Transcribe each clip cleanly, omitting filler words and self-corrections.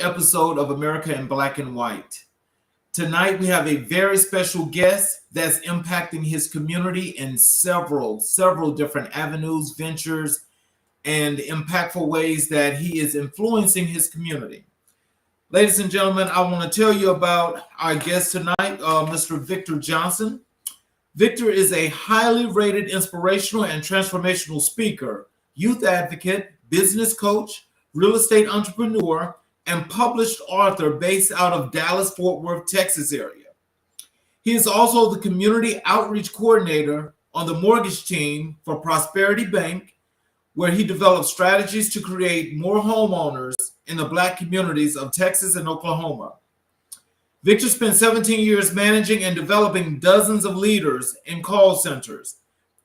episode of America in Black and White. Tonight we have a very special guest that's impacting his community in several different avenues, ventures, and impactful ways that he is influencing his community. Ladies and gentlemen, I want to tell you about our guest tonight, Mr. Victor Johnson. Victor is a highly rated inspirational and transformational speaker, youth advocate, business coach, real estate entrepreneur, and published author based out of Dallas-Fort Worth, Texas area. He is also the community outreach coordinator on the mortgage team for Prosperity Bank, where he develops strategies to create more homeowners in the Black communities of Texas and Oklahoma. Victor spent 17 years managing and developing dozens of leaders in call centers,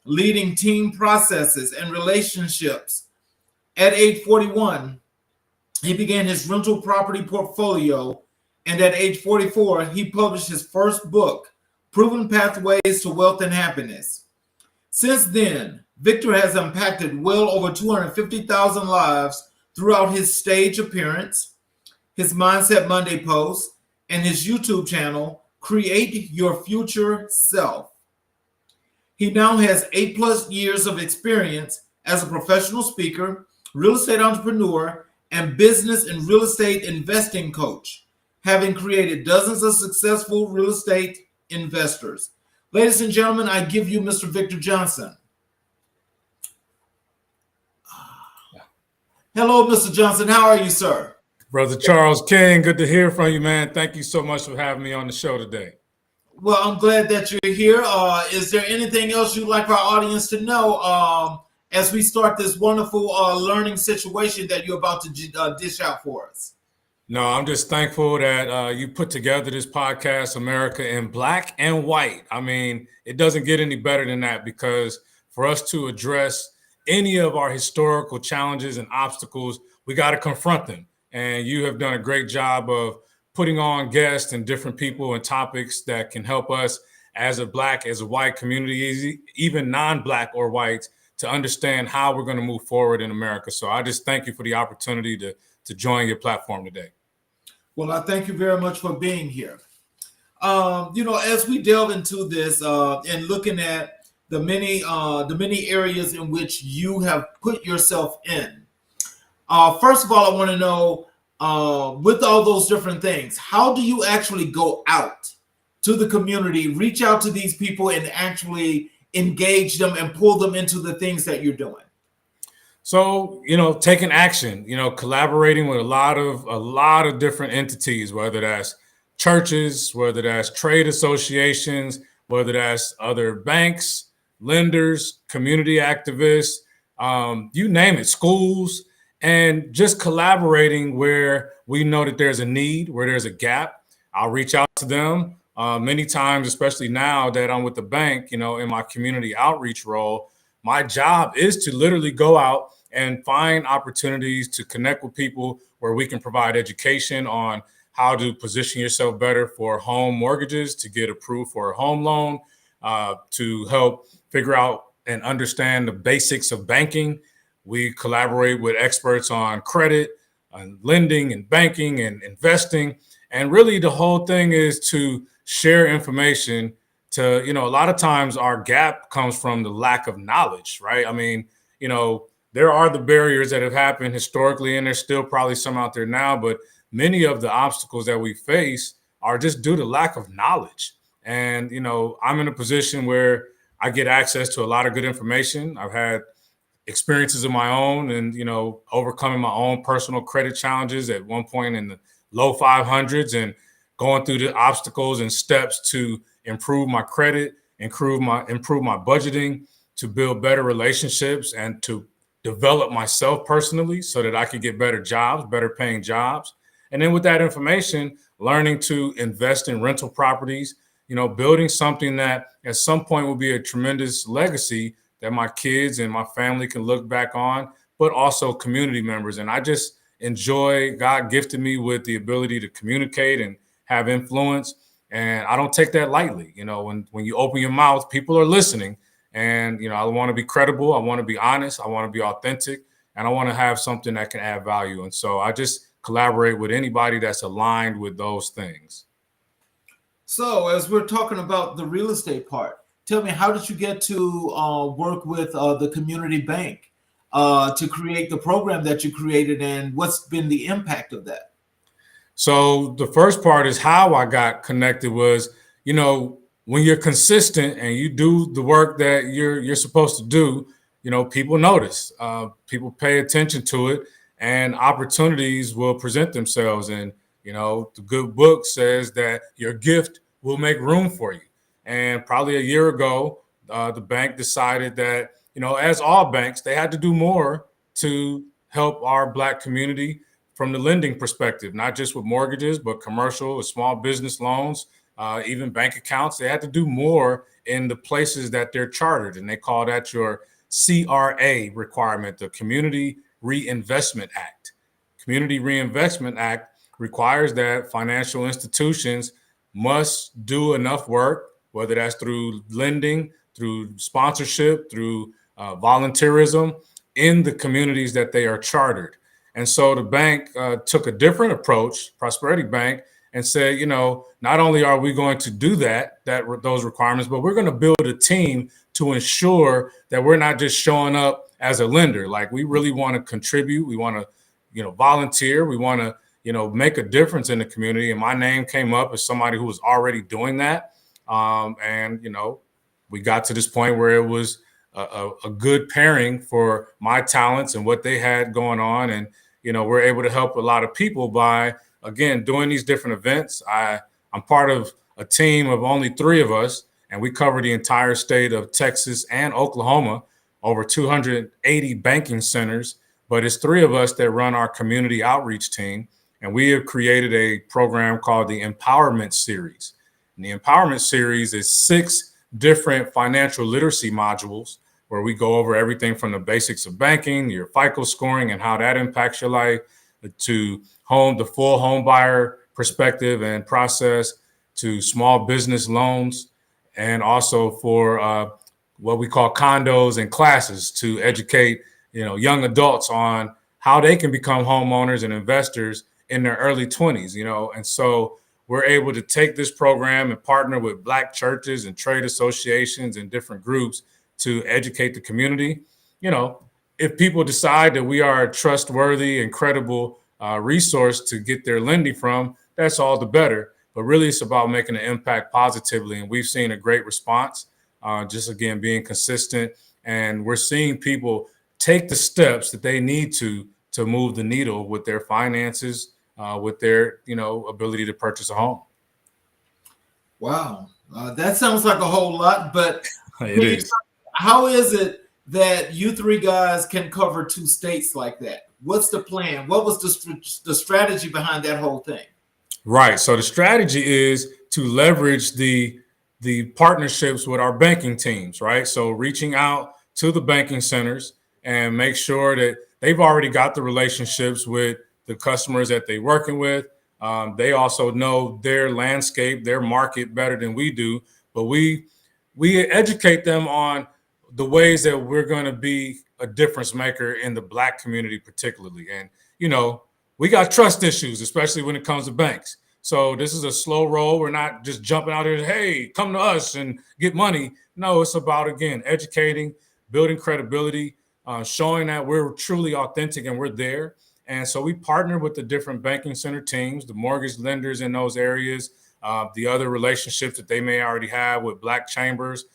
leading team processes and relationships. At age 41, he began his rental property portfolio, and at age 44, he published his first book, Proven Pathways to Wealth and Happiness. Since then, Victor has impacted well over 250,000 lives throughout his stage appearance, his Mindset Monday post, and his YouTube channel, Create Your Future Self. He now has 8+ years of experience as a professional speaker, real estate entrepreneur, and business and real estate investing coach, having created dozens of successful real estate investors. Ladies and gentlemen, I give you Mr. Victor Johnson. Hello, Mr. Johnson. How are you, sir? Brother Charles King, good to hear from you, man. Thank you so much for having me on the show today. Well, I'm glad that you're here. Is there anything else you'd like our audience to know as we start this wonderful learning situation that you're about to dish out for us? No, I'm just thankful that you put together this podcast, America in Black and White. I mean, it doesn't get any better than that, because for us to address any of our historical challenges and obstacles, we got to confront them. And you have done a great job of putting on guests and different people and topics that can help us as a Black, as a white community, even non-Black or white, to understand how we're going to move forward in America. So I just thank you for the opportunity to join your platform today. Well, I thank you very much for being here. As we delve into this and looking at the many areas in which you have put yourself in. First of all, I want to know, with all those different things, how do you actually go out to the community, reach out to these people, and actually engage them and pull them into the things that you're doing? So, taking action, collaborating with a lot of different entities, whether that's churches, whether that's trade associations, whether that's other banks, lenders, community activists, you name it, schools, and just collaborating where we know that there's a need, where there's a gap. I'll reach out to them many times, especially now that I'm with the bank, in my community outreach role. My job is to literally go out and find opportunities to connect with people where we can provide education on how to position yourself better for home mortgages, to get approved for a home loan, to help figure out and understand the basics of banking. We collaborate with experts on credit, on lending and banking and investing. And really the whole thing is to share information to, a lot of times our gap comes from the lack of knowledge, right? I mean, there are the barriers that have happened historically, and there's still probably some out there now, but many of the obstacles that we face are just due to lack of knowledge. And, I'm in a position where I get access to a lot of good information. I've had experiences of my own and, overcoming my own personal credit challenges at one point in the low 500s and going through the obstacles and steps to improve my credit, improve my budgeting, to build better relationships and to develop myself personally so that I could get better jobs, better paying jobs. And then with that information, learning to invest in rental properties, building something that at some point will be a tremendous legacy that my kids and my family can look back on, but also community members. And I just enjoy, God gifted me with the ability to communicate and have influence. And I don't take that lightly. When you open your mouth, people are listening. And, I want to be credible. I want to be honest. I want to be authentic. And I want to have something that can add value. And so I just collaborate with anybody that's aligned with those things. So, as we're talking about the real estate part, tell me, how did you get to work with the community bank to create the program that you created, and what's been the impact of that? So the first part is how I got connected was, you know, when you're consistent and you do the work that you're supposed to do, you know, people notice, people pay attention to it, and opportunities will present themselves. And you know, the good book says that your gift will make room for you. And probably a year ago, the bank decided that, you know, as all banks, they had to do more to help our Black community from the lending perspective, not just with mortgages, but commercial, small business loans, even bank accounts. They had to do more in the places that they're chartered, and they call that your CRA requirement, the Community Reinvestment Act. Community Reinvestment Act requires that financial institutions must do enough work, whether that's through lending, through sponsorship, through volunteerism, in the communities that they are chartered. And so the bank took a different approach, Prosperity Bank, and said, you know, not only are we going to do those requirements, but we're going to build a team to ensure that we're not just showing up as a lender. Like, we really want to contribute. We want to, you know, volunteer. We want to, you know, make a difference in the community. And my name came up as somebody who was already doing that. And, you know, we got to this point where it was a good pairing for my talents and what they had going on. And, you know, we're able to help a lot of people by, again, doing these different events. I'm part of a team of only 3 of us, and we cover the entire state of Texas and Oklahoma, over 280 banking centers. But it's 3 of us that run our community outreach team. And we have created a program called the Empowerment Series. And the Empowerment Series is 6 different financial literacy modules where we go over everything from the basics of banking, your FICO scoring and how that impacts your life, to the full home buyer perspective and process, to small business loans, and also for what we call condos and classes to educate, you know, young adults on how they can become homeowners and investors in their early 20s, you know. And so we're able to take this program and partner with Black churches and trade associations and different groups to educate the community. You know, if people decide that we are a trustworthy and credible resource to get their lending from, that's all the better. But really, it's about making an impact positively. And we've seen a great response, just again, being consistent. And we're seeing people take the steps that they need to move the needle with their finances, with their, you know, ability to purchase a home. Wow. That sounds like a whole lot, but It is. How is it that you 3 guys can cover 2 states like that? What's the plan? What was the strategy behind that whole thing? Right. So the strategy is to leverage the partnerships with our banking teams, right? So reaching out to the banking centers and make sure that they've already got the relationships with the customers that they're working with. They also know their landscape, their market better than we do, but we educate them on the ways that we're going to be a difference maker in the Black community, particularly. And, you know, we got trust issues, especially when it comes to banks. So this is a slow roll. We're not just jumping out here, hey, come to us and get money. No, it's about, again, educating, building credibility, showing that we're truly authentic and we're there. And so we partner with the different banking center teams, the mortgage lenders in those areas, the other relationships that they may already have with Black chambers.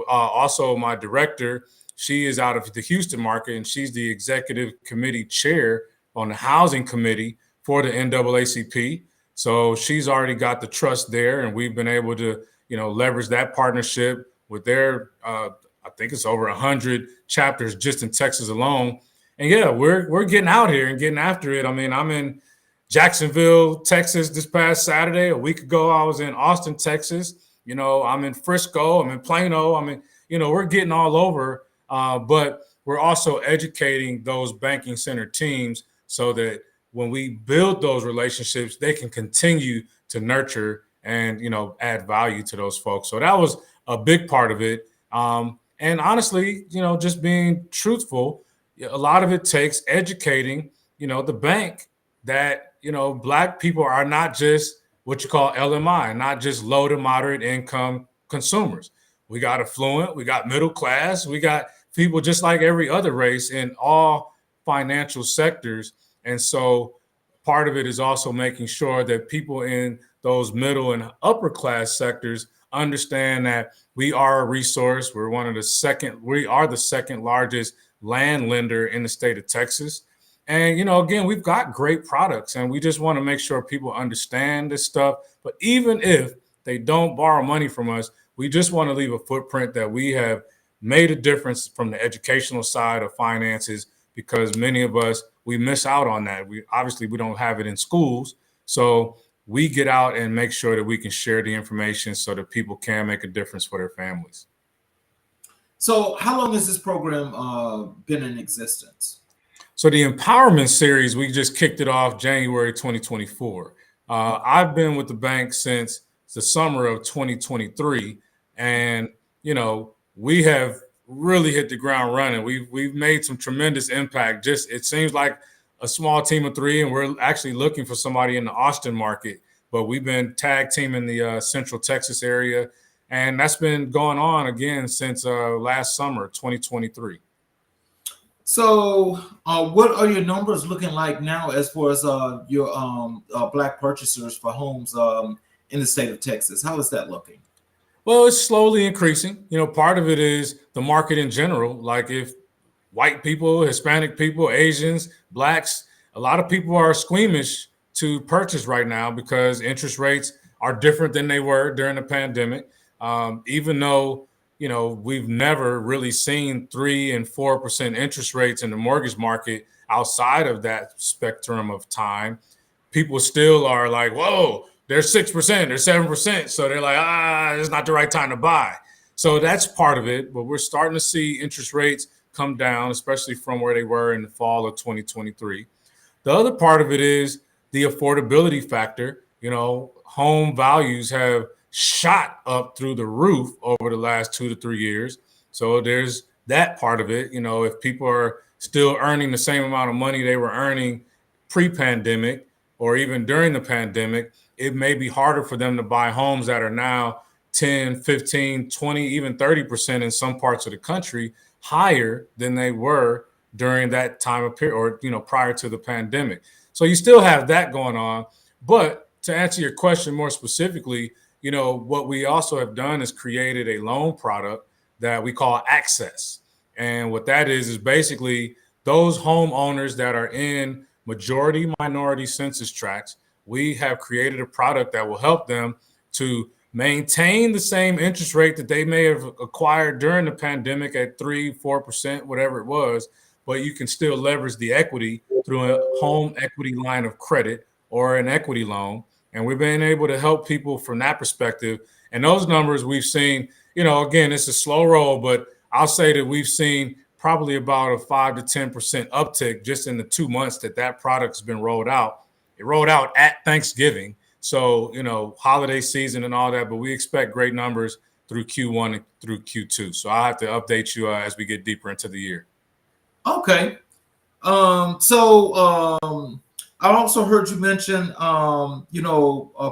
Also, my director, she is out of the Houston market, and she's the executive committee chair on the housing committee for the NAACP. So she's already got the trust there, and we've been able to, you know, leverage that partnership with their, I think it's over 100 chapters just in Texas alone. And yeah, we're getting out here and getting after it. I mean, I'm in Jacksonville, Texas this past Saturday. A week ago, I was in Austin, Texas. You know, I'm in Frisco, I'm in Plano. I mean, you know, we're getting all over, but we're also educating those banking center teams so that when we build those relationships, they can continue to nurture and, you know, add value to those folks. So that was a big part of it. And honestly, you know, just being truthful, a lot of it takes educating, you know, the bank that, Black people are not just what you call LMI, not just low to moderate income consumers. We got affluent, we got middle class, we got people just like every other race in all financial sectors. And so part of it is also making sure that people in those middle and upper class sectors understand that we are a resource. We are the second largest land lender in the state of Texas. And, again, we've got great products and we just want to make sure people understand this stuff. But even if they don't borrow money from us, we just want to leave a footprint that we have made a difference from the educational side of finances, because many of us, we miss out on that. We don't have it in schools. So we get out and make sure that we can share the information so that people can make a difference for their families. So how long has this program been in existence? So the Empowerment Series, we just kicked it off January 2024. I've been with the bank since the summer of 2023. And, we have really hit the ground running. We've made some tremendous impact. It seems like a small team of three, and we're actually looking for somebody in the Austin market. But we've been tag teaming the Central Texas area, and that's been going on again since last summer, 2023. So, what are your numbers looking like now as far as your Black purchasers for homes in the state of Texas? How is that looking? Well, it's slowly increasing. Part of it is the market in general. Like if white people, Hispanic people, Asians, Blacks, a lot of people are squeamish to purchase right now because interest rates are different than they were during the pandemic. Even though, we've never really seen 3% and 4% interest rates in the mortgage market outside of that spectrum of time, people still are like, whoa, they're 6%, they're 7%. So they're like, it's not the right time to buy. So that's part of it. But we're starting to see interest rates come down, especially from where they were in the fall of 2023. The other part of it is the affordability factor. Home values have shot up through the roof over the last 2 to 3 years. So there's that part of it. If people are still earning the same amount of money they were earning pre-pandemic or even during the pandemic, it may be harder for them to buy homes that are now 10, 15, 20, even 30% in some parts of the country higher than they were during that time of period or, prior to the pandemic. So you still have that going on. But to answer your question more specifically, what we also have done is created a loan product that we call Access. And what that is basically those homeowners that are in majority minority census tracts, we have created a product that will help them to maintain the same interest rate that they may have acquired during the pandemic at 3-4%, whatever it was, but you can still leverage the equity through a home equity line of credit or an equity loan. And we've been able to help people from that perspective. And those numbers we've seen, again, it's a slow roll, but I'll say that we've seen probably about a 5 to 10% uptick just in the 2 months that product's been rolled out. It rolled out at Thanksgiving. So, holiday season and all that, but we expect great numbers through Q1 and through Q2. So I'll have to update you as we get deeper into the year. Okay. I also heard you mention,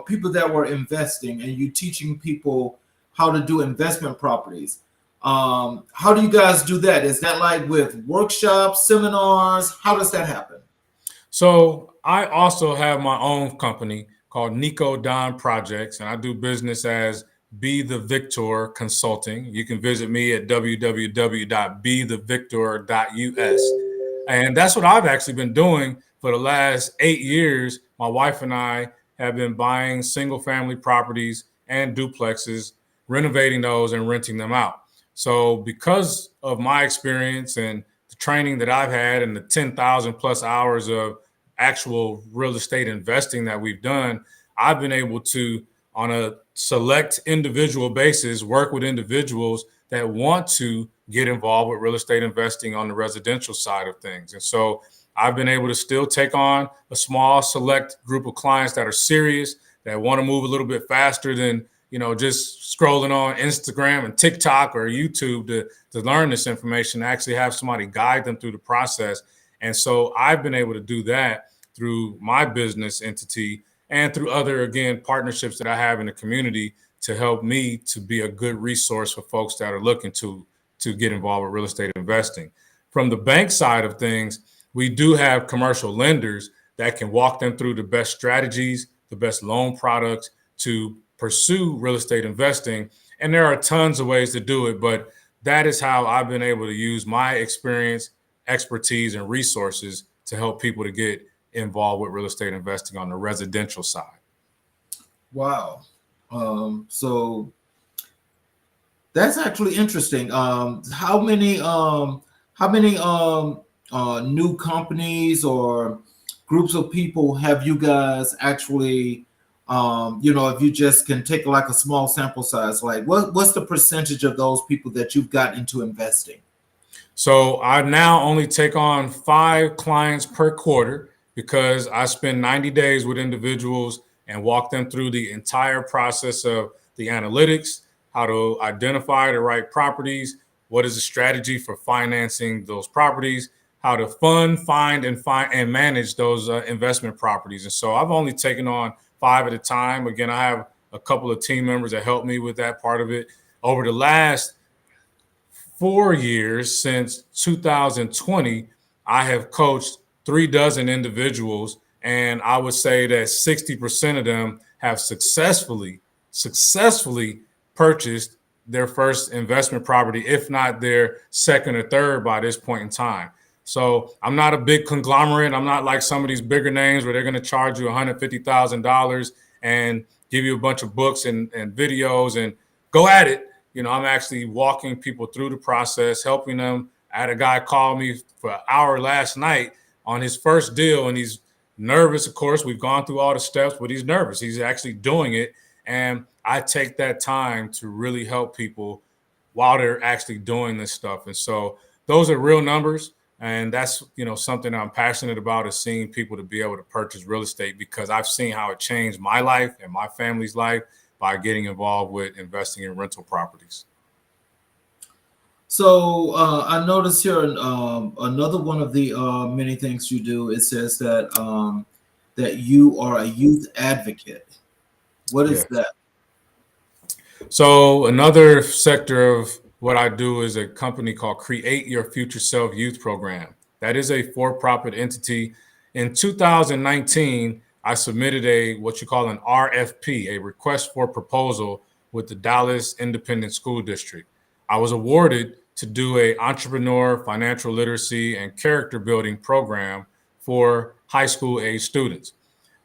people that were investing and you teaching people how to do investment properties. How do you guys do that? Is that like with workshops, seminars? How does that happen? So I also have my own company called Nico Don Projects, and I do business as Be the Victor Consulting. You can visit me at www.bethevictor.us. And that's what I've actually been doing for the last 8 years. My wife and I have been buying single family properties and duplexes, renovating those and renting them out. So because of my experience and the training that I've had and the 10,000 plus hours of actual real estate investing that we've done, I've been able to, on a select individual basis, work with individuals that want to get involved with real estate investing on the residential side of things. And so I've been able to still take on a small select group of clients that are serious, that want to move a little bit faster than, just scrolling on Instagram and TikTok or YouTube to learn this information, actually have somebody guide them through the process. And so I've been able to do that through my business entity and through other, again, partnerships that I have in the community to help me to be a good resource for folks that are looking to get involved with real estate investing. From the bank side of things, we do have commercial lenders that can walk them through the best strategies, the best loan products to pursue real estate investing. And there are tons of ways to do it, but that is how I've been able to use my experience, expertise, and resources to help people to get involved with real estate investing on the residential side. Wow. So that's actually interesting. How many new companies or groups of people have you guys actually, if you just can take like a small sample size, like what's the percentage of those people that you've got into investing? So I now only take on 5 clients per quarter because I spend 90 days with individuals and walk them through the entire process of the analytics, how to identify the right properties, what is the strategy for financing those properties, how to find and manage those investment properties. And so I've only taken on 5 at a time. Again, I have a couple of team members that help me with that part of it. Over the last 4 years, since 2020, I have coached 36 individuals, and I would say that 60% of them have successfully purchased their first investment property, if not their second or third by this point in time. So I'm not a big conglomerate. I'm not like some of these bigger names where they're going to charge you $150,000 and give you a bunch of books and videos and go at it. I'm actually walking people through the process, helping them. I had a guy call me for an hour last night on his first deal, and he's nervous. Of course, we've gone through all the steps, but he's nervous. He's actually doing it. And I take that time to really help people while they're actually doing this stuff. And so those are real numbers. And that's, something I'm passionate about, is seeing people to be able to purchase real estate, because I've seen how it changed my life and my family's life by getting involved with investing in rental properties. So I noticed here another one of the many things you do. It says that you are a youth advocate. What is that? So another sector of what I do is a company called Create Your Future Self Youth Program. That is a for-profit entity. In 2019, I submitted what you call an RFP, a request for proposal, with the Dallas Independent School District. I was awarded to do a entrepreneur, financial literacy, and character building program for high school age students.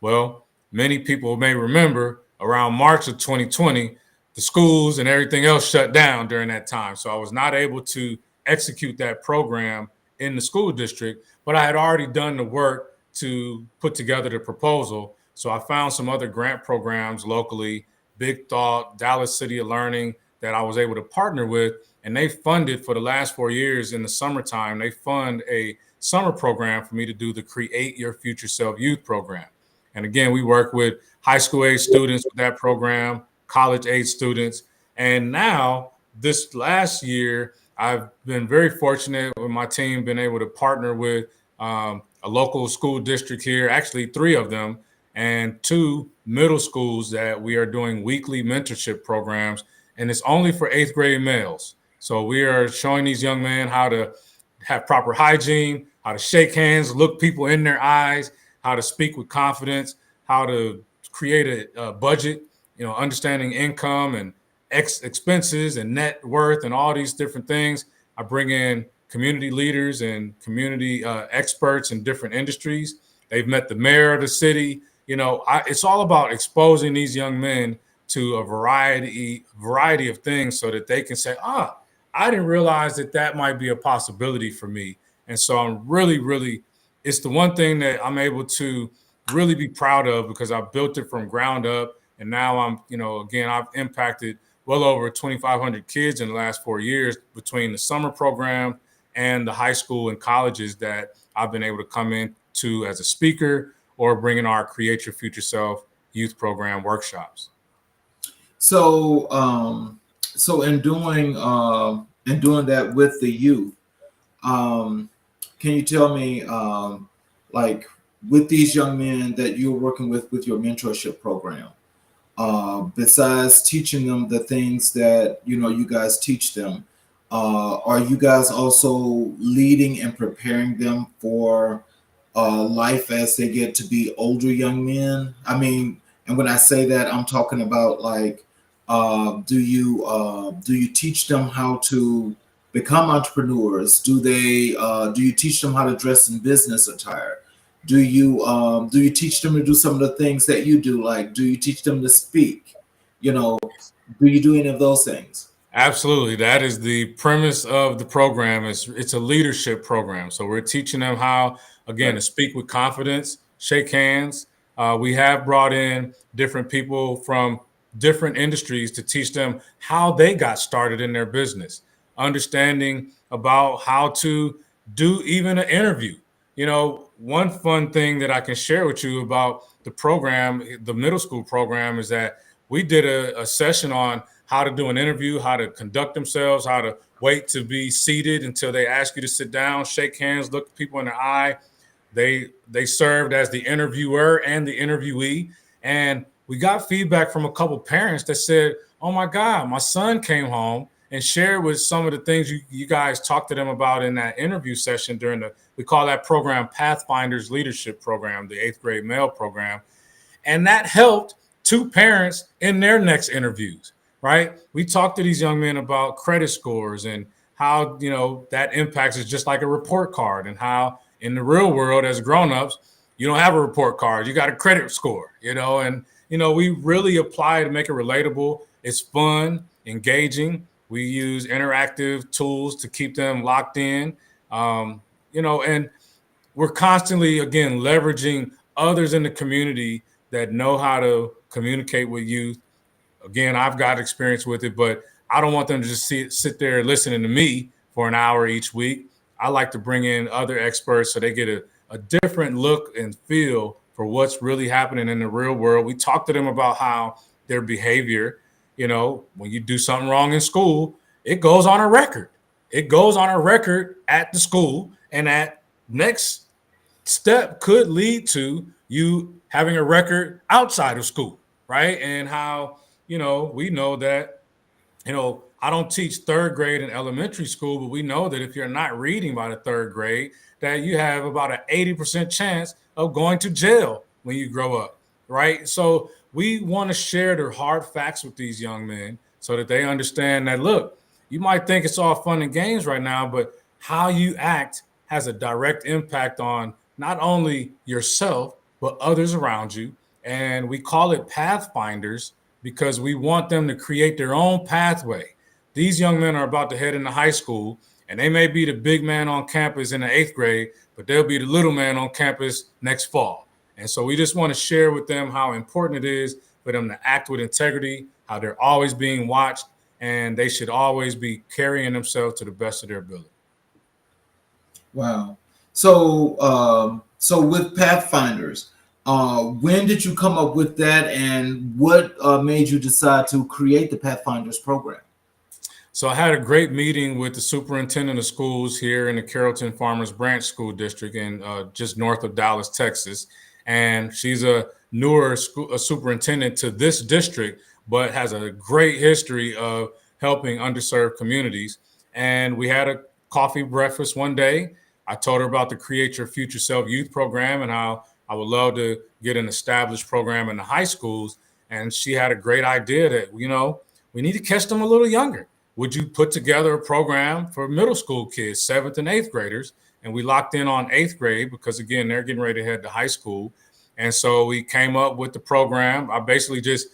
Well, many people may remember around March of 2020, the schools and everything else shut down during that time. So I was not able to execute that program in the school district, but I had already done the work to put together the proposal. So I found some other grant programs locally, Big Thought, Dallas City of Learning, that I was able to partner with. And they funded, for the last 4 years in the summertime, they fund a summer program for me to do the Create Your Future Self Youth Program. And again, we work with high school age students with that program, college age students. And now this last year, I've been very fortunate with my team, been able to partner with a local school district here, actually 3 of them, and 2 middle schools that we are doing weekly mentorship programs. And it's only for 8th grade males. So we are showing these young men how to have proper hygiene, how to shake hands, look people in their eyes, how to speak with confidence, how to create a budget, understanding income and expenses and net worth and all these different things. I bring in community leaders and community experts in different industries. They've met the mayor of the city. It's all about exposing these young men to a variety of things so that they can say, I didn't realize that might be a possibility for me. And so I'm really, it's the one thing that I'm able to really be proud of, because I built it from ground up. And now I'm, again, I've impacted well over 2,500 kids in the last 4 years between the summer program and the high school and colleges that I've been able to come into as a speaker or bring in our Create Your Future Self youth program workshops. So, in doing that with the youth, can you tell me, like, with these young men that you're working with your mentorship program, besides teaching them the things that you guys teach them, are you guys also leading and preparing them for life as they get to be older young men? I mean, and when I say that, I'm talking about like, do you teach them how to become entrepreneurs? Do you teach them how to dress in business attire? Do you teach them to do some of the things that you do? Like, do you teach them to speak? You know, do you do any of those things? Absolutely. That is the premise of the program. It's a leadership program. So we're teaching them how, again, Right. to speak with confidence, shake hands. We have brought in different people from different industries to teach them how they got started in their business, understanding about how to do even an interview. One fun thing that I can share with you about the program, the middle school program, is that we did a session on how to do an interview, how to conduct themselves, how to wait to be seated until they ask you to sit down, shake hands, look people in the eye. They served as the interviewer and the interviewee. And we got feedback from a couple parents that said, oh my God, my son came home and shared with some of the things you guys talked to them about in that interview session we call that program Pathfinders Leadership Program, the 8th grade male program. And that helped two parents in their next interviews, right? We talked to these young men about credit scores and how, that impacts is just like a report card, and how in the real world as grown-ups, you don't have a report card. You got a credit score, and, we really apply to make it relatable. It's fun, engaging. We use interactive tools to keep them locked in, and we're constantly, again, leveraging others in the community that know how to communicate with youth. Again, I've got experience with it, but I don't want them to just sit there listening to me for an hour each week. I like to bring in other experts so they get a different look and feel for what's really happening in the real world. We talk to them about how their behavior, when you do something wrong in school, it goes on a record. It goes on a record at the school, and that next step could lead to you having a record outside of school, right? And how, we know that, I don't teach third grade in elementary school, but we know that if you're not reading by the third grade, that you have about an 80% chance of going to jail when you grow up, right? So we want to share the hard facts with these young men so that they understand that, look, you might think it's all fun and games right now, but how you act has a direct impact on not only yourself, but others around you. And we call it Pathfinders because we want them to create their own pathway. These young men are about to head into high school, and they may be the big man on campus in the 8th grade, but they'll be the little man on campus next fall. And so we just want to share with them how important it is for them to act with integrity, how they're always being watched, and they should always be carrying themselves to the best of their ability. Wow. So with Pathfinders, when did you come up with that, and what made you decide to create the Pathfinders program? So I had a great meeting with the superintendent of schools here in the Carrollton Farmers Branch School District in just north of Dallas, Texas. And she's a newer superintendent to this district, but has a great history of helping underserved communities. And we had a coffee breakfast one day. I told her about the Create Your Future Self Youth Program and how I would love to get an established program in the high schools. And she had a great idea that, we need to catch them a little younger. Would you put together a program for middle school kids, 7th and 8th graders? And we locked in on 8th grade because, again, they're getting ready to head to high school. And so we came up with the program. I basically just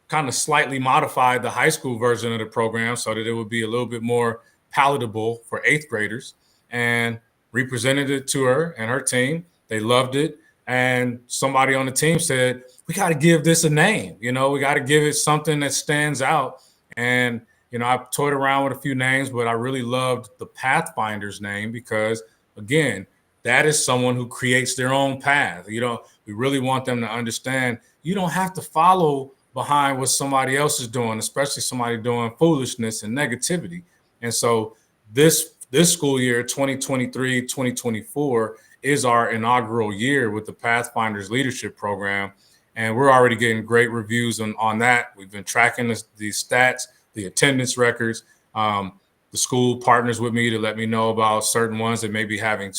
kind of slightly modified the high school version of the program so that it would be a little bit more palatable for 8th graders, and represented it to her and her team. They loved it. And somebody on the team said, we got to give this a name. We got to give it something that stands out. And I toyed around with a few names, but I really loved the Pathfinders name because, again, that is someone who creates their own path. We really want them to understand you don't have to follow behind what somebody else is doing, especially somebody doing foolishness and negativity. And so this school year, 2023, 2024, is our inaugural year with the Pathfinders Leadership Program. And we're already getting great reviews on that. We've been tracking the stats, the attendance records. The school partners with me to let me know about certain ones that may be having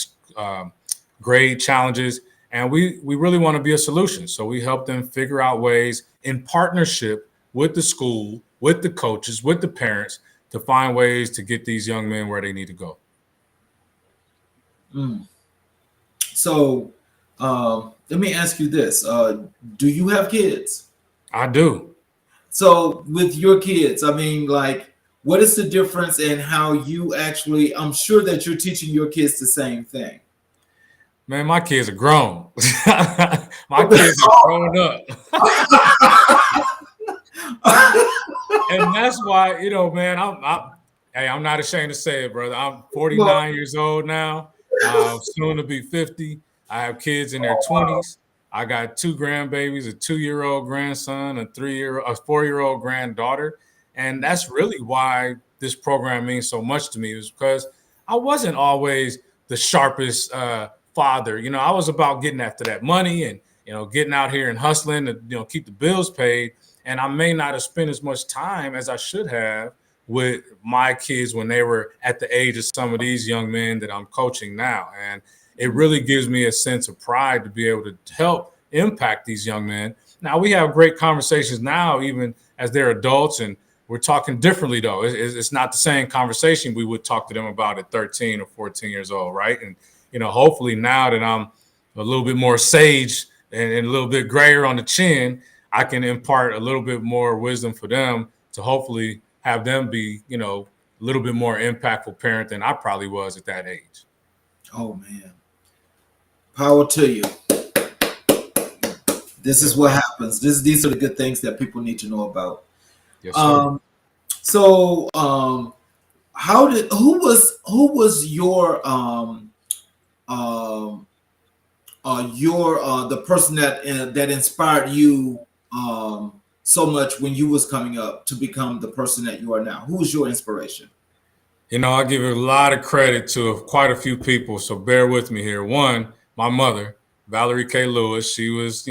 grade challenges. And we really want to be a solution. So we help them figure out ways in partnership with the school, with the coaches, with the parents to find ways to get these young men where they need to go. So let me ask you this. Do you have kids? I do. So with your kids, I mean, like, what is the difference in how you actually, I'm sure that you're teaching your kids the same thing. Man, my kids are grown. My kids are grown up. And that's why, man, I'm not ashamed to say it, brother. I'm 49 years old now. Soon to be 50. I have kids in their 20s. I got 2 grandbabies, a 2-year-old grandson, a 4-year-old granddaughter. And that's really why this program means so much to me, is because I wasn't always the sharpest father. I was about getting after that money and, getting out here and hustling to, keep the bills paid. And I may not have spent as much time as I should have with my kids when they were at the age of some of these young men that I'm coaching now. And it really gives me a sense of pride to be able to help impact these young men. Now, we have great conversations now, even as they're adults, and we're talking differently, though. It's not the same conversation we would talk to them about at 13 or 14 years old, right? And, hopefully now that I'm a little bit more sage and a little bit grayer on the chin, I can impart a little bit more wisdom for them to hopefully have them be, a little bit more impactful parent than I probably was at that age. Oh, man. Power to you. This is what happens. These are the good things that people need to know about. Yes, sir. So, who was the person that inspired you so much when you was coming up to become the person that you are now? Who was your inspiration? I give a lot of credit to quite a few people, so bear with me here. One, my mother, Valerie K. Lewis. She was,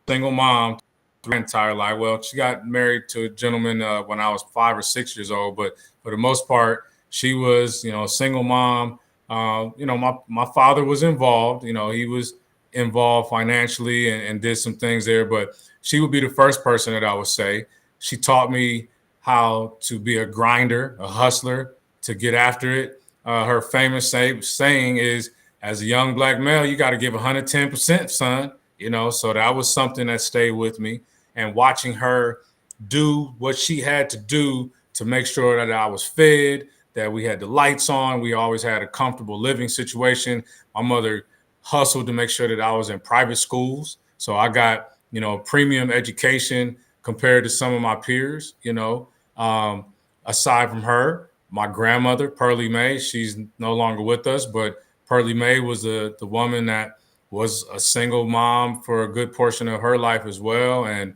single mom her entire life. Well, she got married to a gentleman when I was 5 or 6 years old, but for the most part, she was, a single mom. My father was involved. He was involved financially and did some things there, but she would be the first person that I would say. She taught me how to be a grinder, a hustler, to get after it. Her famous saying is, as a young black male, you got to give 110%, son. So that was something that stayed with me. And watching her do what she had to do to make sure that I was fed, that we had the lights on, we always had a comfortable living situation. My mother hustled to make sure that I was in private schools. So I got, premium education compared to some of my peers, aside from her. My grandmother, Pearlie Mae, she's no longer with us, but Pearlie Mae was the woman that was a single mom for a good portion of her life as well. And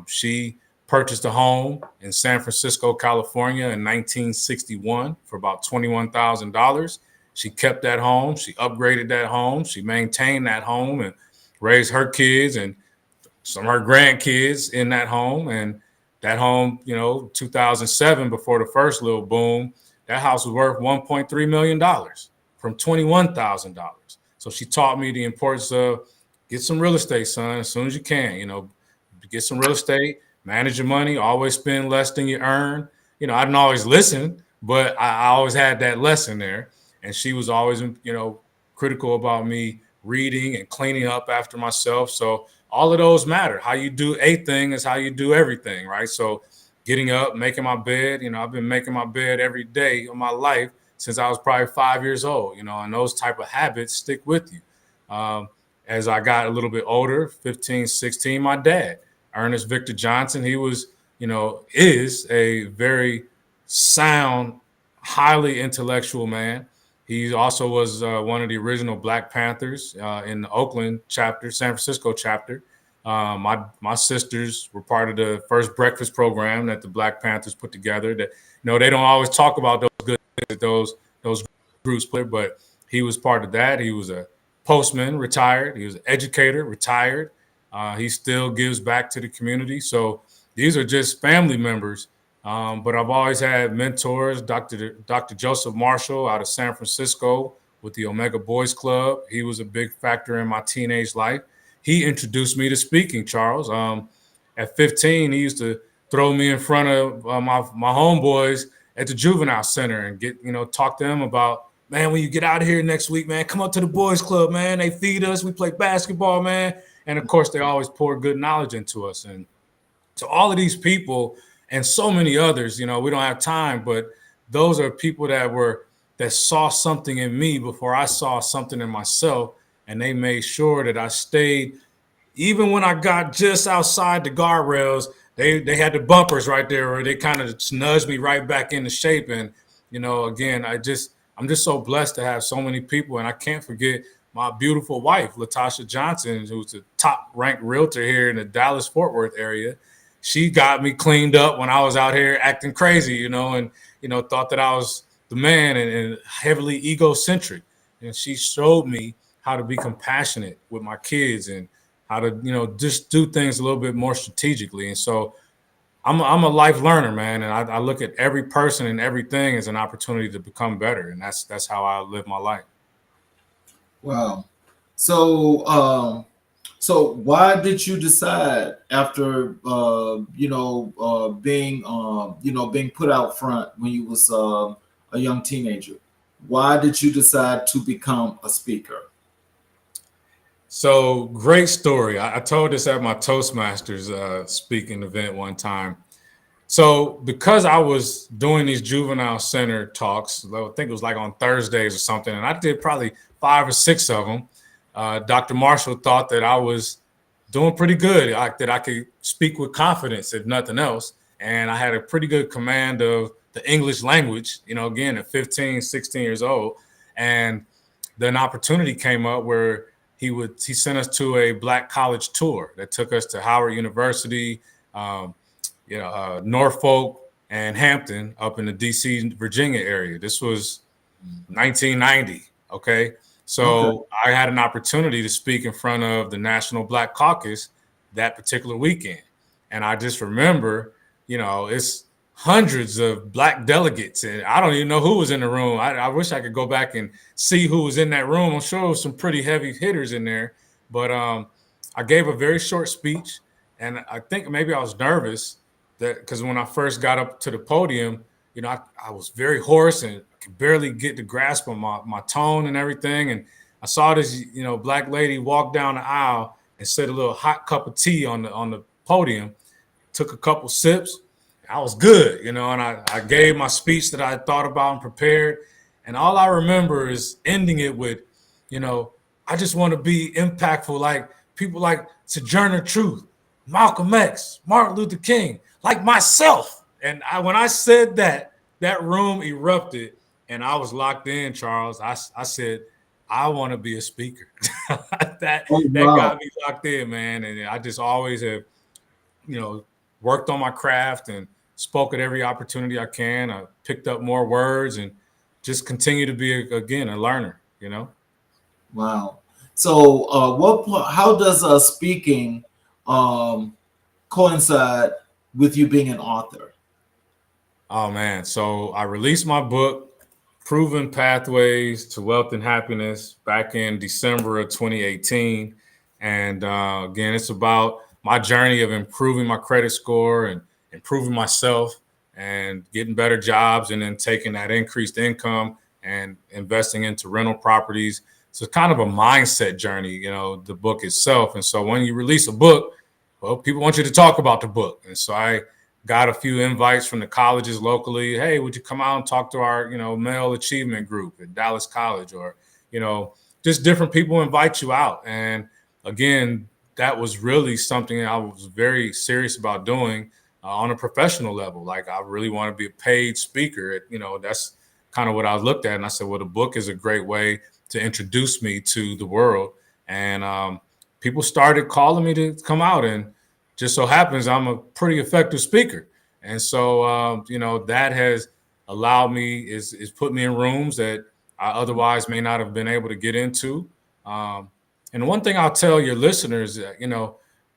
she purchased a home in San Francisco, California in 1961 for about $21,000. She kept that home. She upgraded that home. She maintained that home and raised her kids and some of her grandkids in that home. And that home, 2007, before the first little boom, that house was worth $1.3 million from $21,000. So she taught me the importance of get some real estate, son, as soon as you can. Get some real estate, manage your money, always spend less than you earn. I didn't always listen, but I always had that lesson there. And she was always, critical about me reading and cleaning up after myself. So all of those matter. How you do a thing is how you do everything, right? So getting up, making my bed, I've been making my bed every day of my life since I was probably 5 years old, and those type of habits stick with you. As I got a little bit older, 15, 16, my dad, Ernest Victor Johnson, he was, is a very sound, highly intellectual man. He also was one of the original Black Panthers in the Oakland chapter, San Francisco chapter. My sisters were part of the first breakfast program that the Black Panthers put together. That they don't always talk about those good things that those groups play, but he was part of that. He was a postman, retired. He was an educator, retired. He still gives back to the community. So these are just family members. But I've always had mentors. Dr. Joseph Marshall out of San Francisco with the Omega Boys Club. He was a big factor in my teenage life. He introduced me to speaking, Charles. At 15, he used to throw me in front of my homeboys at the juvenile center and talk to them about, man, when you get out of here next week, man, come up to the boys club, man. They feed us. We play basketball, man. And of course, they always pour good knowledge into us. And to all of these people and so many others, we don't have time, but those are people that saw something in me before I saw something in myself. And they made sure that I stayed, even when I got just outside the guardrails. They had the bumpers right there, where they kind of nudged me right back into shape. And again, I'm just so blessed to have so many people, and I can't forget my beautiful wife, Latasha Johnson, who's the top-ranked realtor here in the Dallas-Fort Worth area. She got me cleaned up when I was out here acting crazy, and thought that I was the man and heavily egocentric. And she showed me how to be compassionate with my kids and how to, just do things a little bit more strategically. And so I'm a life learner, man. And I look at every person and everything as an opportunity to become better. And that's how I live my life. Wow. So why did you decide after being put out front when you was a young teenager? Why did you decide to become a speaker? So great story. I told this at my Toastmasters speaking event one time. So because I was doing these juvenile center talks, I think it was like on Thursdays or something, and I did probably 5 or 6 of them. Dr. Marshall thought that I was doing pretty good, that I could speak with confidence, if nothing else. And I had a pretty good command of the English language, again, at 15, 16 years old. And then an opportunity came up where he sent us to a Black college tour that took us to Howard University, Norfolk and Hampton up in the DC, Virginia area. This was 1990. Okay. So I had an opportunity to speak in front of the National Black Caucus that particular weekend. And I just remember, it's hundreds of Black delegates, and I don't even know who was in the room. I wish I could go back and see who was in that room. I'm sure there was some pretty heavy hitters in there, but I gave a very short speech, and I think maybe I was nervous because when I first got up to the podium, I was very hoarse and could barely get the grasp on my tone and everything. And I saw this, Black lady walk down the aisle and set a little hot cup of tea on the podium, took a couple sips. I was good, and I gave my speech that I had thought about and prepared. And all I remember is ending it with, I just want to be impactful like people like Sojourner Truth, Malcolm X, Martin Luther King, like myself. And when I said that room erupted and I was locked in, Charles. I said, I want to be a speaker. that got me locked in, man. And I just always have, worked on my craft and spoke at every opportunity I can. I picked up more words and just continue to be, again, a learner, Wow. So how does speaking coincide with you being an author? Oh, man. So I released my book, Proven Pathways to Wealth and Happiness, back in December of 2018. And again, it's about my journey of improving my credit score and improving myself and getting better jobs, and then taking that increased income and investing into rental properties. So it's kind of a mindset journey, the book itself. And so when you release a book, well, people want you to talk about the book. And so I got a few invites from the colleges locally. Hey, would you come out and talk to our, male achievement group at Dallas College? Or, just different people invite you out. And again, that was really something I was very serious about doing on a professional level. Like, I really want to be a paid speaker. That's kind of what I looked at. And I said, well, the book is a great way to introduce me to the world. And people started calling me to come out, and just so happens I'm a pretty effective speaker. And so, that has allowed me, is put me in rooms that I otherwise may not have been able to get into. And one thing I'll tell your listeners,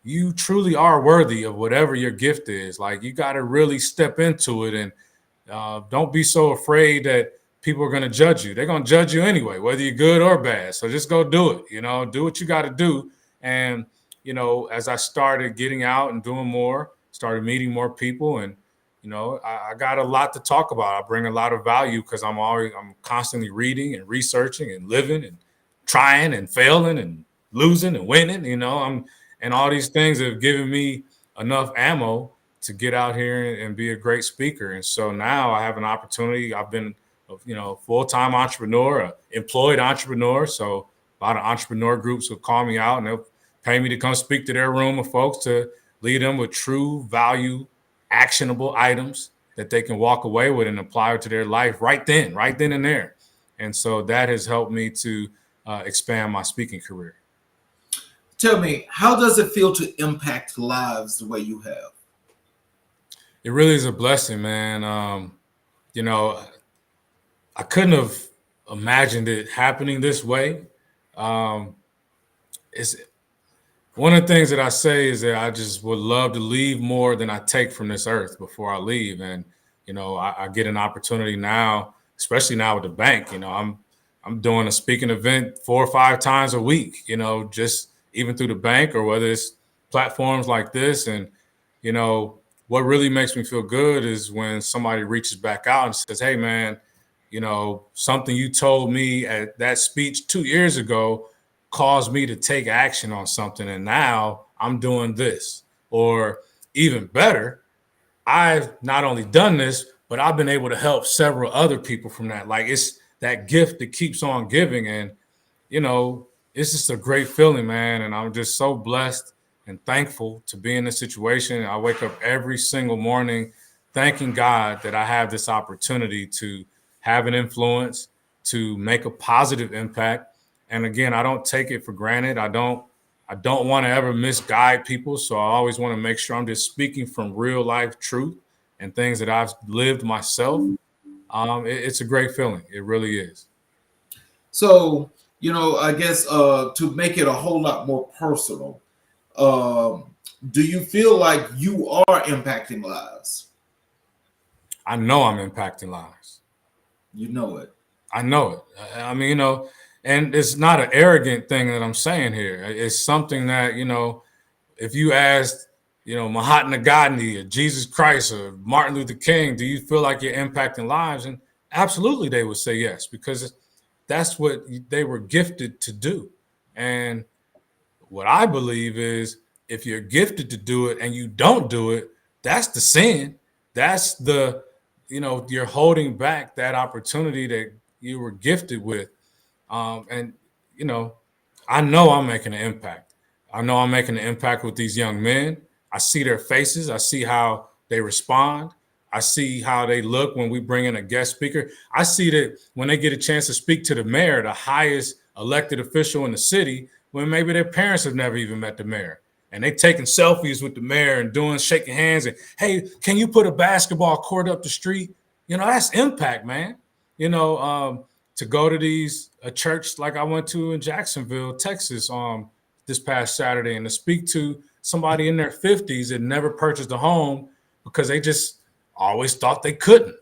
you truly are worthy of whatever your gift is. Like, you got to really step into it, and don't be so afraid that people are going to judge you. They're going to judge you anyway, whether you're good or bad. So just go do it. Do what you got to do. And as I started getting out and doing more, started meeting more people, and I got a lot to talk about. I bring a lot of value because I'm constantly reading and researching and living and trying and failing and losing and winning. And all these things have given me enough ammo to get out here and be a great speaker. And so now I have an opportunity. I've been, full-time entrepreneur, employed entrepreneur. So a lot of entrepreneur groups will call me out and they'll pay me to come speak to their room of folks to lead them with true value, actionable items that they can walk away with and apply to their life right then and there. And so that has helped me to expand my speaking career. Tell me, how does it feel to impact lives the way you have? It really is a blessing, man. I couldn't have imagined it happening this way. It's one of the things that I say is that I just would love to leave more than I take from this earth before I leave. And, I get an opportunity now, especially now with the bank. I'm doing a speaking event 4 or 5 times a week, just even through the bank, or whether it's platforms like this. And, what really makes me feel good is when somebody reaches back out and says, hey, man, something you told me at that speech 2 years ago caused me to take action on something, and now I'm doing this. Or even better, I've not only done this, but I've been able to help several other people from that. Like, it's that gift that keeps on giving. And, it's just a great feeling, man. And I'm just so blessed and thankful to be in this situation. I wake up every single morning thanking God that I have this opportunity to have an influence, to make a positive impact. And again, I don't take it for granted. I don't want to ever misguide people. So I always want to make sure I'm just speaking from real life truth and things that I've lived myself. It's a great feeling. It really is. So, I guess to make it a whole lot more personal, do you feel like you are impacting lives? I know I'm impacting lives. You know it. I know it. I mean, and it's not an arrogant thing that I'm saying here. It's something that, if you asked, Mahatma Gandhi or Jesus Christ or Martin Luther King, do you feel like you're impacting lives? And absolutely they would say yes, because that's what they were gifted to do. And what I believe is, if you're gifted to do it and you don't do it, that's the sin. That's you're holding back that opportunity that you were gifted with. And I know I'm making an impact. I know I'm making an impact with these young men. I see their faces. I see how they respond. I see how they look when we bring in a guest speaker. I see that when they get a chance to speak to the mayor, the highest elected official in the city, when maybe their parents have never even met the mayor. And they taking selfies with the mayor and shaking hands and, hey, can you put a basketball court up the street? That's impact, man. To go to a church like I went to in Jacksonville, Texas, this past Saturday, and to speak to somebody in their 50s that never purchased a home because they just always thought they couldn't.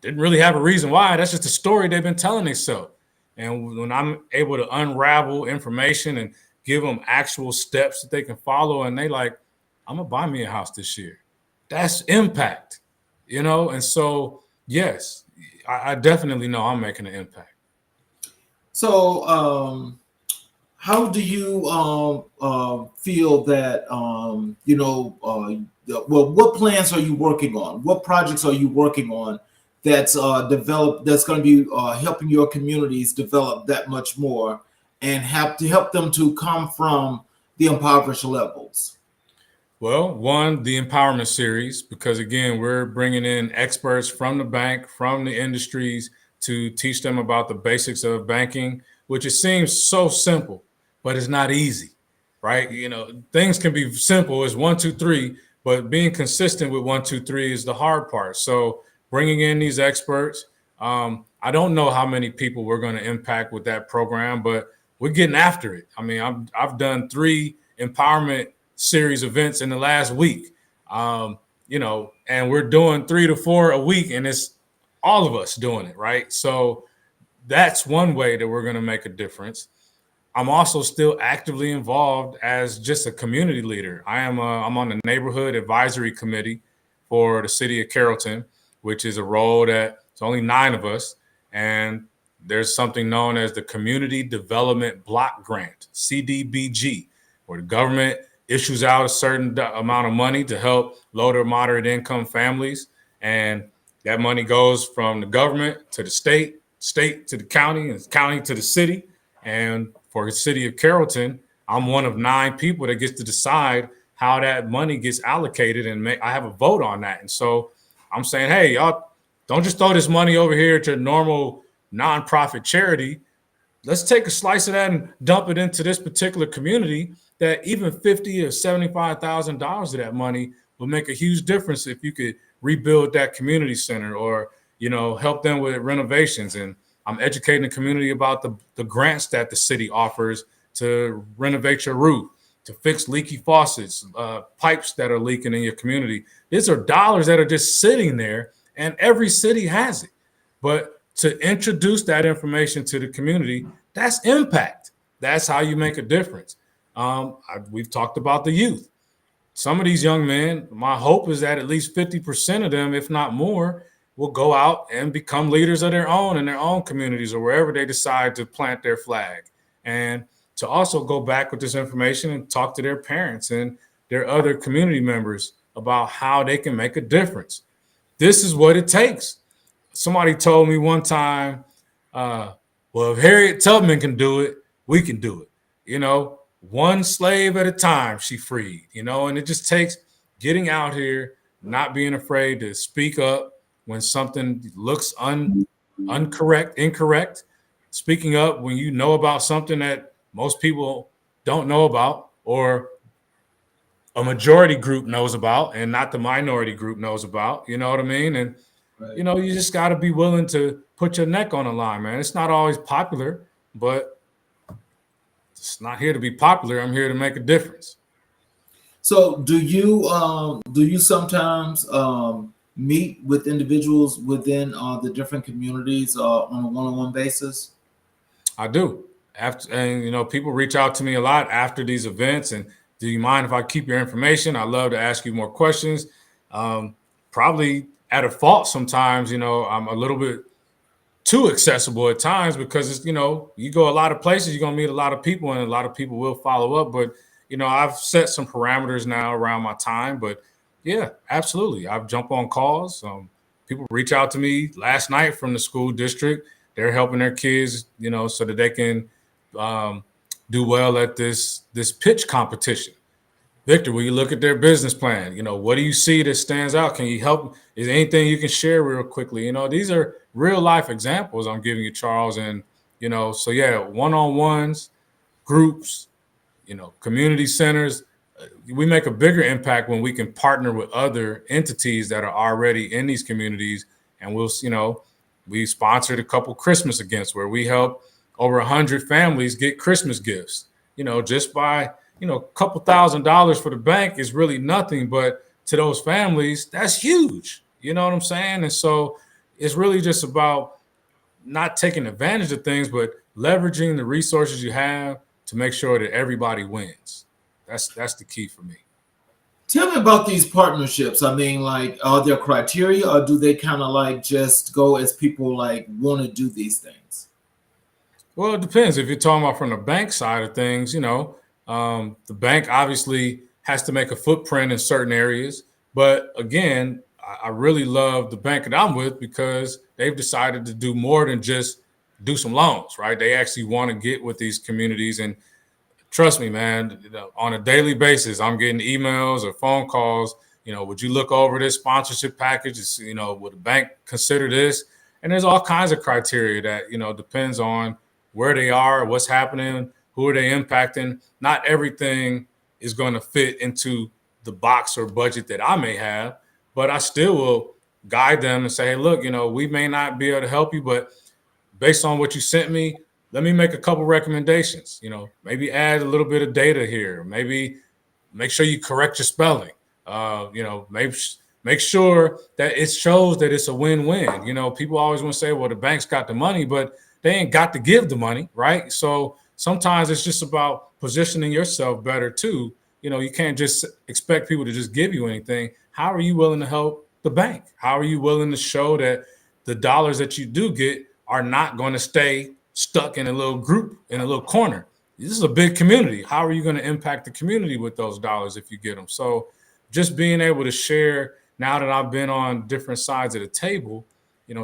Didn't really have a reason why. That's just a story they've been telling themselves. And when I'm able to unravel information and give them actual steps that they can follow, and they like, I'm gonna buy me a house this year. That's impact, And so, yes, I definitely know I'm making an impact. So, how do you feel that well, what plans are you working on? What projects are you working on that's developed, that's going to be helping your communities develop that much more and have to help them to come from the impoverished levels? Well, one, the empowerment series, because again, we're bringing in experts from the bank, from the industries to teach them about the basics of banking, which it seems so simple, but it's not easy, right? Things can be simple as 1, 2, 3, but being consistent with 1, 2, 3 is the hard part. So bringing in these experts, I don't know how many people we're going to impact with that program, but we're getting after it. I mean, I've done 3 empowerment series events in the last week. And we're doing 3 to 4 a week, and it's all of us doing it, right? So that's one way that we're going to make a difference. I'm also still actively involved as just a community leader. I'm on the neighborhood advisory committee for the city of Carrollton, which is a role that it's only 9 of us, and there's something known as the Community Development Block Grant, CDBG, where the government issues out a certain amount of money to help low to moderate income families, and that money goes from the government to the state to the county, and county to the city. And for the city of Carrollton, I'm one of 9 people that gets to decide how that money gets allocated, and I have a vote on that. And so I'm saying, hey, y'all, don't just throw this money over here to normal nonprofit charity. Let's take a slice of that and dump it into this particular community. That even $50,000 or $75,000 of that money will make a huge difference if you could rebuild that community center, or help them with renovations. And I'm educating the community about the grants that the city offers to renovate your roof, to fix leaky faucets, pipes that are leaking in your community. These are dollars that are just sitting there, and every city has it. But to introduce that information to the community, that's impact. That's how you make a difference. We've talked about the youth. Some of these young men, my hope is that at least 50% of them, if not more, will go out and become leaders of their own in their own communities or wherever they decide to plant their flag. And to also go back with this information and talk to their parents and their other community members about how they can make a difference. This is what it takes. Somebody told me one time, well, if Harriet Tubman can do it, we can do it. One slave at a time she freed, and it just takes getting out here, not being afraid to speak up when something looks incorrect, speaking up when you know about something that most people don't know about, or a majority group knows about and not the minority group knows about, you know what I mean? And, Right. you just got to be willing to put your neck on the line, man. It's not always popular, but it's not here to be popular. I'm here to make a difference. So do you sometimes meet with individuals within the different communities on a one-on-one basis? I do. People reach out to me a lot after these events, and do you mind if I keep your information? I love to ask you more questions. Probably at a fault sometimes, I'm a little bit too accessible at times, because it's, you go a lot of places, you're going to meet a lot of people, and a lot of people will follow up. But, I've set some parameters now around my time. But yeah, absolutely. I've jumped on calls. People reach out to me last night from the school district. They're helping their kids, so that they can do well at this pitch competition. Victor, will you look at their business plan? What do you see that stands out? Can you help? Is there anything you can share real quickly? These are real life examples I'm giving you, Charles. And, so yeah, one-on-ones, groups, community centers. We make a bigger impact when we can partner with other entities that are already in these communities. And we sponsored a couple Christmas events where we help over 100 families get Christmas gifts, just by, a couple $1,000s for the bank is really nothing, but to those families, that's huge. You know what I'm saying? And so it's really just about not taking advantage of things, but leveraging the resources you have to make sure that everybody wins. That's the key for me. Tell me about these partnerships. I mean, like, are there criteria, or do they kind of like just go as people like want to do these things? Well, it depends. If you're talking about from the bank side of things, the bank obviously has to make a footprint in certain areas. But again, I really love the bank that I'm with, because they've decided to do more than just do some loans, right? They actually want to get with these communities. And trust me, man, on a daily basis, I'm getting emails or phone calls. Would you look over this sponsorship package? Would the bank consider this? And there's all kinds of criteria that, depends on where they are, what's happening, who are they impacting. Not everything is going to fit into the box or budget that I may have, but I still will guide them and say, hey, look, we may not be able to help you, but based on what you sent me, let me make a couple recommendations. Maybe add a little bit of data here. Maybe make sure you correct your spelling. Make sure that it shows that it's a win-win. People always want to say, well, the bank's got the money, but they ain't got to give the money, right? So sometimes it's just about positioning yourself better too. You can't just expect people to just give you anything. How are you willing to help the bank? How are you willing to show that the dollars that you do get are not going to stay stuck in a little group, in a little corner? This is a big community. How are you going to impact the community with those dollars if you get them? So just being able to share, now that I've been on different sides of the table,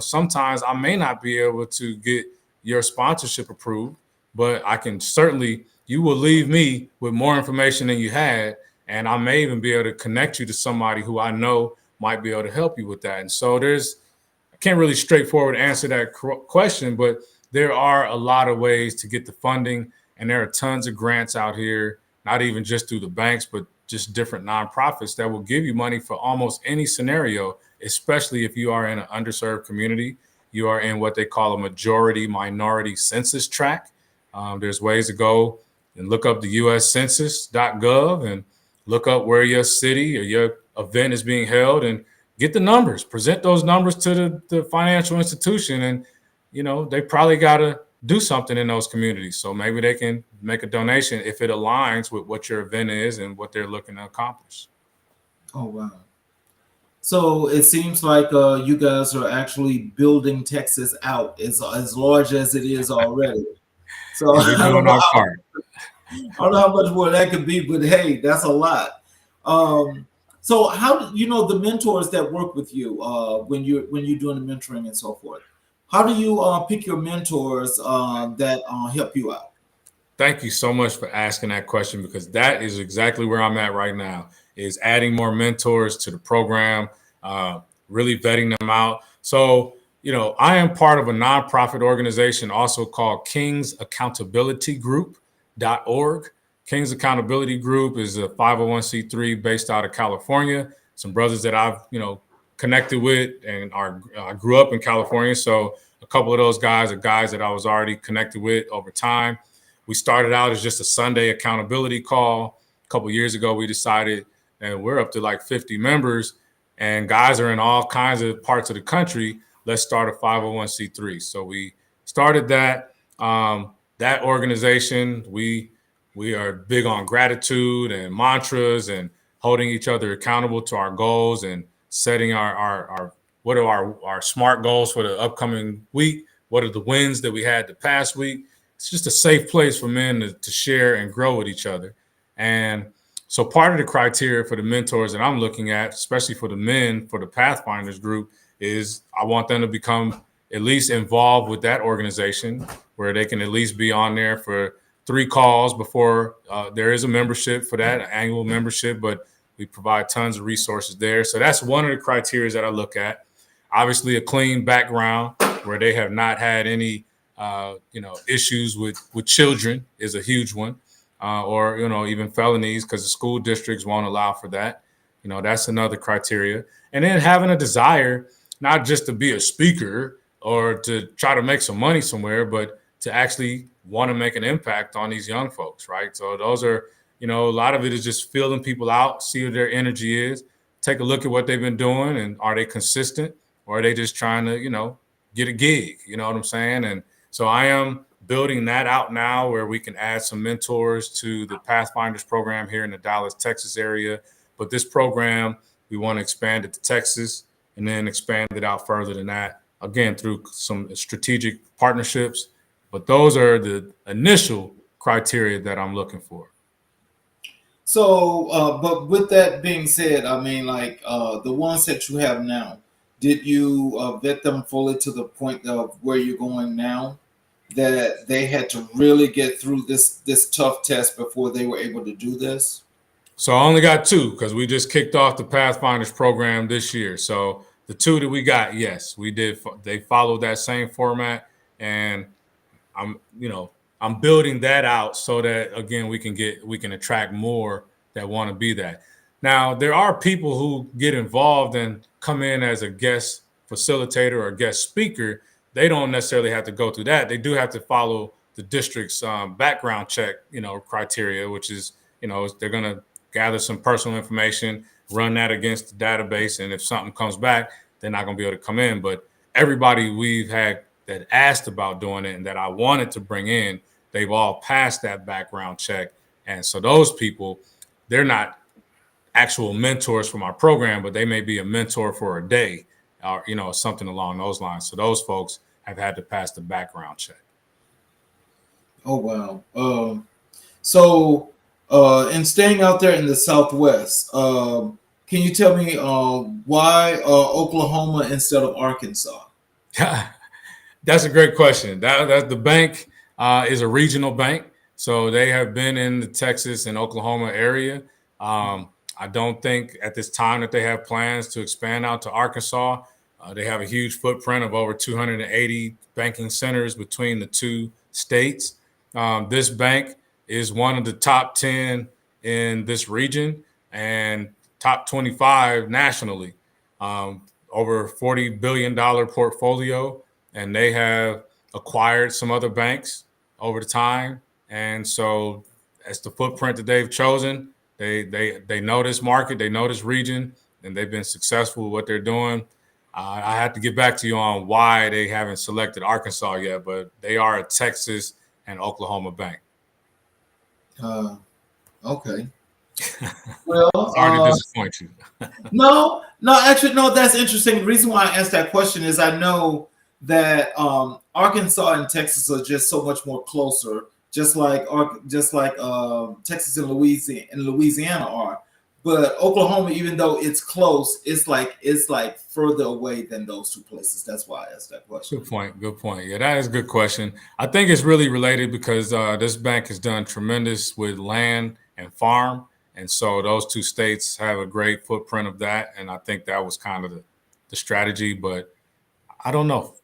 sometimes I may not be able to get your sponsorship approved, but I can certainly, you will leave me with more information than you had. And I may even be able to connect you to somebody who I know might be able to help you with that. And so I can't really straightforward answer that question, but there are a lot of ways to get the funding. And there are tons of grants out here, not even just through the banks, but just different nonprofits that will give you money for almost any scenario, especially if you are in an underserved community. You are in what they call a majority minority census tract. There's ways to go and look up the uscensus.gov and look up where your city or your event is being held and get the numbers, present those numbers to the financial institution. And, they probably got to do something in those communities. So maybe they can make a donation if it aligns with what your event is and what they're looking to accomplish. Oh, wow. So it seems like you guys are actually building Texas out as large as it is already. So And we're doing our part. I don't know how much more that could be, but hey, that's a lot. So how do the mentors that work with you when you're doing the mentoring and so forth? How do you pick your mentors that help you out? Thank you so much for asking that question, because that is exactly where I'm at right now, is adding more mentors to the program, really vetting them out. So, I am part of a nonprofit organization also called King's Accountability Group.org. King's Accountability Group is a 501c3 based out of California. Some brothers that I've, connected with and I grew up in California. So a couple of those guys are guys that I was already connected with over time. We started out as just a Sunday accountability call. A couple of years ago, we decided, and we're up to like 50 members, and guys are in all kinds of parts of the country. Let's start a 501c3. So we started that. That organization, we are big on gratitude and mantras and holding each other accountable to our goals and setting our what are our SMART goals for the upcoming week? What are the wins that we had the past week? It's just a safe place for men to share and grow with each other. And so part of the criteria for the mentors that I'm looking at, especially for the men, for the Pathfinders group, is I want them to become at least involved with that organization, where they can at least be on there for 3 calls before there is a membership for that, an annual membership, but we provide tons of resources there. So that's one of the criteria that I look at. Obviously, a clean background where they have not had any issues with children is a huge one, or even felonies, because the school districts won't allow for that. That's another criteria. And then having a desire not just to be a speaker or to try to make some money somewhere, but to actually want to make an impact on these young folks, right? So those are, a lot of it is just feeling people out, see what their energy is, take a look at what they've been doing, and are they consistent, or are they just trying to, get a gig? You know what I'm saying? And so I am building that out now, where we can add some mentors to the Pathfinders program here in the Dallas, Texas area. But this program, we want to expand it to Texas and then expand it out further than that, again, through some strategic partnerships. But those are the initial criteria that I'm looking for. So, but with that being said, I mean, like the ones that you have now, did you vet them fully to the point of where you're going now, that they had to really get through this tough test before they were able to do this? So I only got 2, because we just kicked off the Pathfinders program this year. So the 2 that we got, yes, we did. They followed that same format, and I'm building that out so that, again, we can attract more that want to be that. Now, there are people who get involved and come in as a guest facilitator or guest speaker. They don't necessarily have to go through that. They do have to follow the the district's background check, criteria, which is, they're going to gather some personal information, run that against the database, and if something comes back, they're not going to be able to come in. But everybody we've had that asked about doing it and that I wanted to bring in, they've all passed that background check. And so those people, they're not actual mentors from our program, but they may be a mentor for a day or, something along those lines. So those folks have had to pass the background check. Oh, wow. And staying out there in the Southwest, can you tell me why Oklahoma instead of Arkansas? That's a great question. That the bank is a regional bank, so they have been in the Texas and Oklahoma area. I don't think at this time that they have plans to expand out to Arkansas. They have a huge footprint of over 280 banking centers between the two states. This bank is one of the top 10 in this region and top 25 nationally. Over $40 billion portfolio, and they have acquired some other banks over the time. And so as the footprint that they've chosen, they know this market, they know this region, and they've been successful with what they're doing. I have to get back to you on why they haven't selected Arkansas yet, but they are a Texas and Oklahoma bank. Okay. Well, sorry to disappoint you. No, actually, no, that's interesting. The reason why I asked that question is I know that Arkansas and Texas are just so much more closer, just like Texas and Louisiana are. But Oklahoma, even though it's close, it's like further away than those two places. That's why I asked that question. Good point. Yeah, that is a good question. I think it's really related because this bank has done tremendous with land and farm. And so those two states have a great footprint of that. And I think that was kind of the strategy, but I don't know.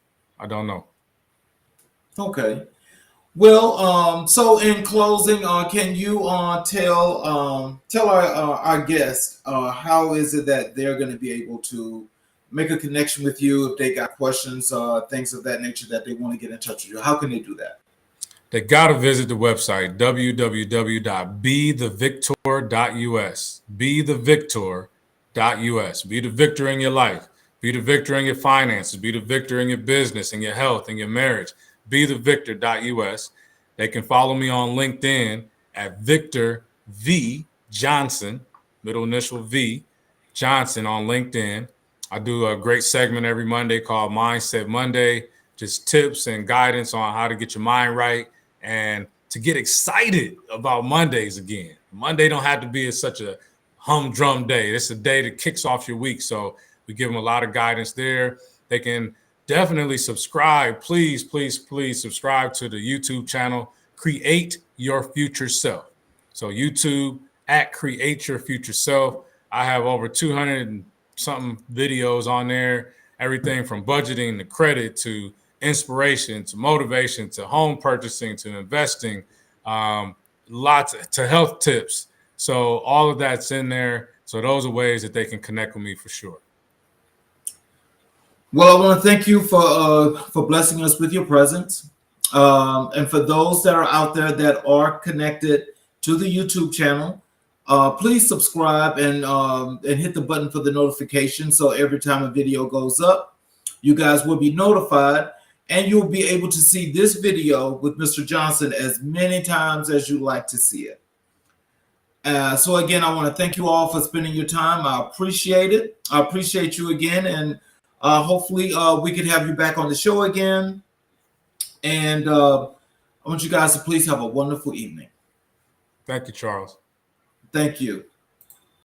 Okay. Well, so in closing, can you tell our guests how is it that they're going to be able to make a connection with you if they got questions, things of that nature that they want to get in touch with you? How can they do that? They got to visit the website, www.bethevictor.us. Bethevictor.us. Be the victor in your life. Be the victor in your finances. Be the victor in your business, in your health, in your marriage. Bethevictor.us. They can follow me on LinkedIn at Victor V. Johnson, middle initial V, Johnson on LinkedIn. I do a great segment every Monday called Mindset Monday, just tips and guidance on how to get your mind right and to get excited about Mondays again. Monday don't have to be such a humdrum day. It's a day that kicks off your week. So we give them a lot of guidance there. They can definitely subscribe. Please subscribe to the YouTube channel, Create Your Future Self. So YouTube at Create Your Future Self. I have over 200 and something videos on there, everything from budgeting to credit to inspiration to motivation to home purchasing to investing, lots to health tips. So all of that's in there. So those are ways that they can connect with me for sure. Well, I want to thank you for blessing us with your presence. And for those that are out there that are connected to the YouTube channel, please subscribe and hit the button for the notification. So every time a video goes up, you guys will be notified and you'll be able to see this video with Mr. Johnson as many times as you like to see it. So again, I want to thank you all for spending your time. I appreciate it. I appreciate you again. And hopefully we can have you back on the show again. And I want you guys to please have a wonderful evening. Thank you, Charles. Thank you.